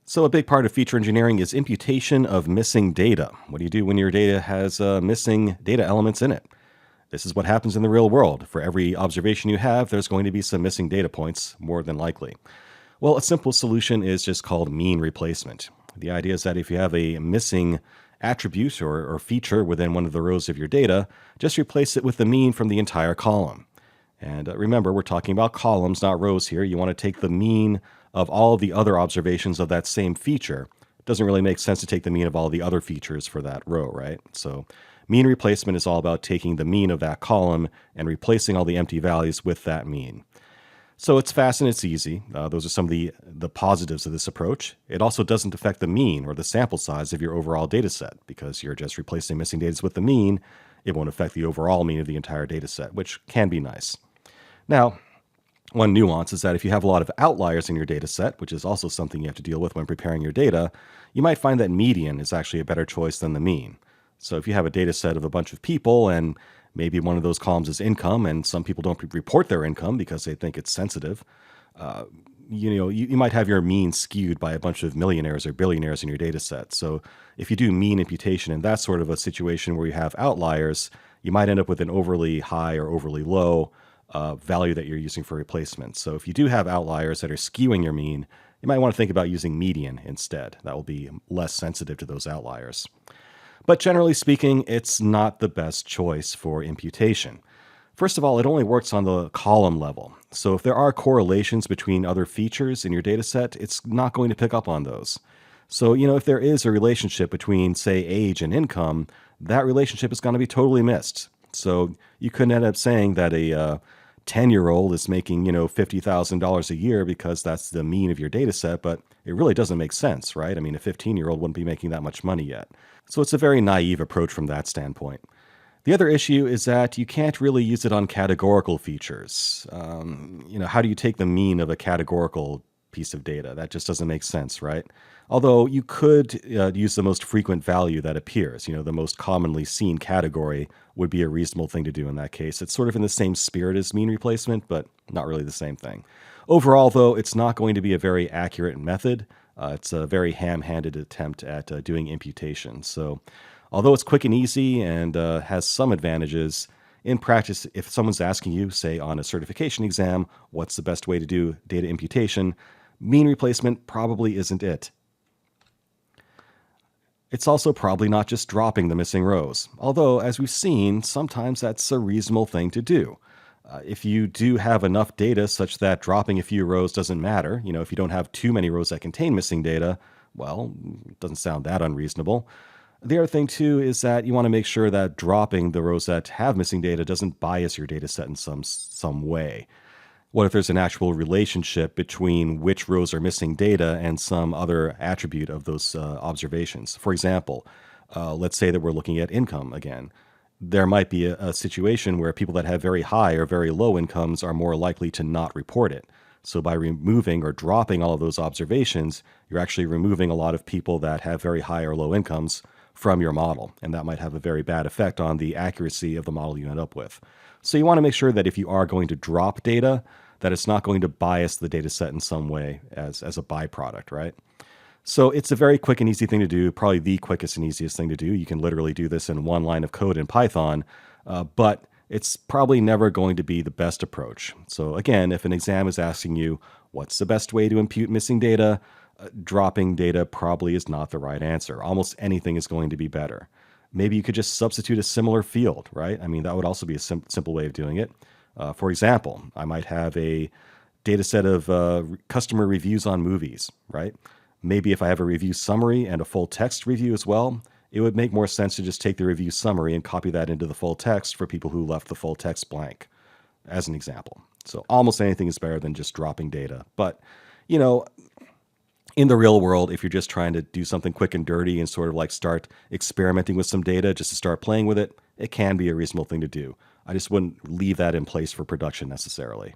So a big part of feature engineering is imputation of missing data. What do you do when your data has missing data elements in it? This is what happens in the real world. For every observation you have, there's going to be some missing data points, more than likely. Well, a simple solution is just called mean replacement. The idea is that if you have a missing attribute or feature within one of the rows of your data, just replace it with the mean from the entire column. And remember, we're talking about columns, not rows here. You want to take the mean of all the other observations of that same feature. It doesn't really make sense to take the mean of all the other features for that row, right? So mean replacement is all about taking the mean of that column and replacing all the empty values with that mean. So it's fast and it's easy. Those are some of the positives of this approach. It also doesn't affect the mean or the sample size of your overall data set because you're just replacing missing data with the mean. It won't affect the overall mean of the entire data set, which can be nice. Now, one nuance is that if you have a lot of outliers in your data set, which is also something you have to deal with when preparing your data, you might find that median is actually a better choice than the mean. So if you have a data set of a bunch of people and maybe one of those columns is income and some people don't report their income because they think it's sensitive, you might have your mean skewed by a bunch of millionaires or billionaires in your data set. So if you do mean imputation in that sort of a situation where you have outliers, you might end up with an overly high or overly low value that you're using for replacement. So if you do have outliers that are skewing your mean, you might want to think about using median instead. That will be less sensitive to those outliers. But generally speaking, it's not the best choice for imputation. First of all, it only works on the column level. So if there are correlations between other features in your data set, it's not going to pick up on those. So, if there is a relationship between, say, age and income, that relationship is going to be totally missed. So you could end up saying that a 10-year-old is making, $50,000 a year because that's the mean of your data set, but it really doesn't make sense, right? I mean, a 15-year-old wouldn't be making that much money yet. So it's a very naive approach from that standpoint. The other issue is that you can't really use it on categorical features. How do you take the mean of a categorical piece of data? That just doesn't make sense, right? Although you could use the most frequent value that appears. The most commonly seen category would be a reasonable thing to do in that case. It's sort of in the same spirit as mean replacement, but not really the same thing. Overall, though, it's not going to be a very accurate method. It's a very ham-handed attempt at doing imputation. So although it's quick and easy and has some advantages, in practice, if someone's asking you, say on a certification exam, what's the best way to do data imputation, mean replacement probably isn't it. It's also probably not just dropping the missing rows, although, as we've seen, sometimes that's a reasonable thing to do. If you do have enough data such that dropping a few rows doesn't matter, if you don't have too many rows that contain missing data, well, it doesn't sound that unreasonable. The other thing, too, is that you want to make sure that dropping the rows that have missing data doesn't bias your data set in some way. What if there's an actual relationship between which rows are missing data and some other attribute of those observations? For example, let's say that we're looking at income again. There might be a situation where people that have very high or very low incomes are more likely to not report it. So by removing or dropping all of those observations, you're actually removing a lot of people that have very high or low incomes from your model, and that might have a very bad effect on the accuracy of the model you end up with. So you want to make sure that if you are going to drop data, that it's not going to bias the data set in some way as a byproduct, right? So it's a very quick and easy thing to do, probably the quickest and easiest thing to do. You can literally do this in one line of code in Python, but it's probably never going to be the best approach. So again, if an exam is asking you, what's the best way to impute missing data, dropping data probably is not the right answer. Almost anything is going to be better. Maybe you could just substitute a similar field, right? I mean, that would also be a simple way of doing it. For example, I might have a data set of customer reviews on movies, right? Maybe if I have a review summary and a full text review as well, it would make more sense to just take the review summary and copy that into the full text for people who left the full text blank, as an example. So almost anything is better than just dropping data. But, in the real world, if you're just trying to do something quick and dirty and sort of like start experimenting with some data just to start playing with it, it can be a reasonable thing to do. I just wouldn't leave that in place for production necessarily.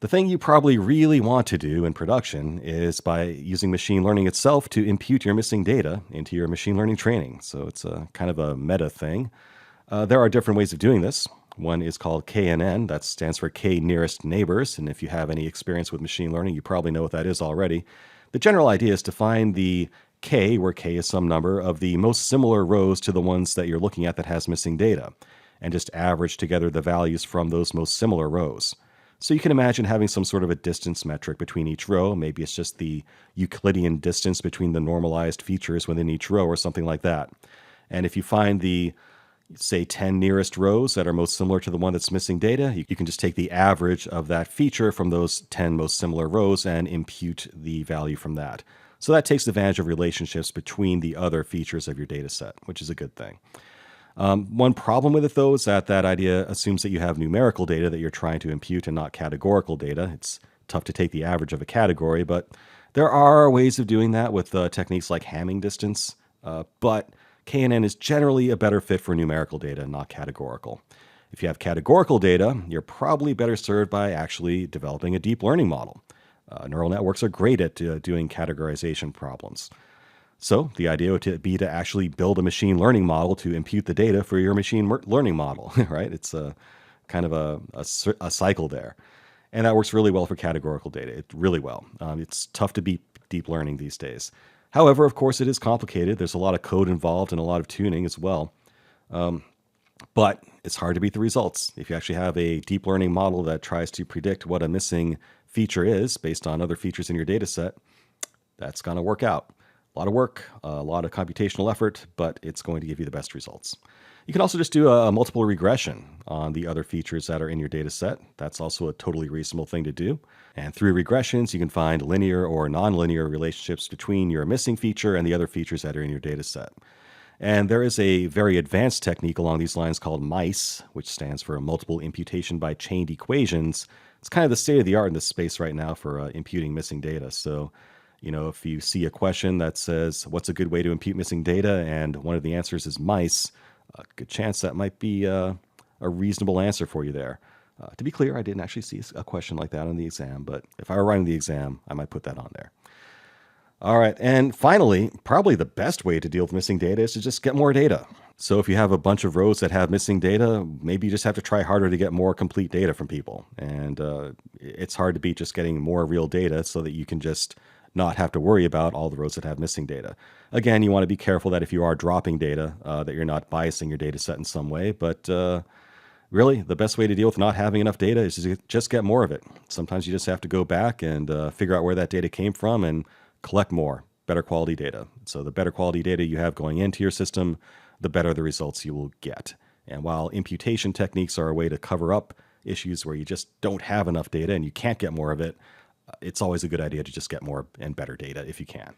The thing you probably really want to do in production is by using machine learning itself to impute your missing data into your machine learning training. So it's a kind of a meta thing. There are different ways of doing this. One is called KNN. That stands for K nearest neighbors. And if you have any experience with machine learning, you probably know what that is already. The general idea is to find the k, where k is some number, of the most similar rows to the ones that you're looking at that has missing data, and just average together the values from those most similar rows. So you can imagine having some sort of a distance metric between each row. Maybe it's just the Euclidean distance between the normalized features within each row or something like that. And if you find the, say, 10 nearest rows that are most similar to the one that's missing data, you can just take the average of that feature from those 10 most similar rows and impute the value from that. So that takes advantage of relationships between the other features of your data set, which is a good thing. One problem with it, though, is that that idea assumes that you have numerical data that you're trying to impute and not categorical data. It's tough to take the average of a category, but there are ways of doing that with techniques like Hamming distance. But KNN is generally a better fit for numerical data, not categorical. If you have categorical data, you're probably better served by actually developing a deep learning model. Neural networks are great at doing categorization problems. So the idea would be to actually build a machine learning model to impute the data for your machine learning model, right? It's a kind of a cycle there. And that works really well for categorical data, really well. It's tough to beat deep learning these days. However, of course, it is complicated. There's a lot of code involved and a lot of tuning as well. But it's hard to beat the results. If you actually have a deep learning model that tries to predict what a missing feature is based on other features in your data set, that's going to work out. A lot of work, a lot of computational effort, but it's going to give you the best results. You can also just do a multiple regression on the other features that are in your data set. That's also a totally reasonable thing to do. And through regressions, you can find linear or nonlinear relationships between your missing feature and the other features that are in your data set. And there is a very advanced technique along these lines called MICE, which stands for multiple imputation by chained equations. It's kind of the state of the art in this space right now for imputing missing data. So, if you see a question that says, what's a good way to impute missing data? And one of the answers is mice, a good chance that might be a reasonable answer for you there. To be clear, I didn't actually see a question like that on the exam, but if I were writing the exam, I might put that on there. All right, and finally, probably the best way to deal with missing data is to just get more data. So if you have a bunch of rows that have missing data, maybe you just have to try harder to get more complete data from people. And it's hard to beat just getting more real data so that you can just not have to worry about all the rows that have missing data. Again, you want to be careful that if you are dropping data, that you're not biasing your data set in some way. But really, the best way to deal with not having enough data is to just get more of it. Sometimes you just have to go back and figure out where that data came from and collect more, better quality data. So the better quality data you have going into your system, the better the results you will get. And while imputation techniques are a way to cover up issues where you just don't have enough data and you can't get more of it, it's always a good idea to just get more and better data if you can.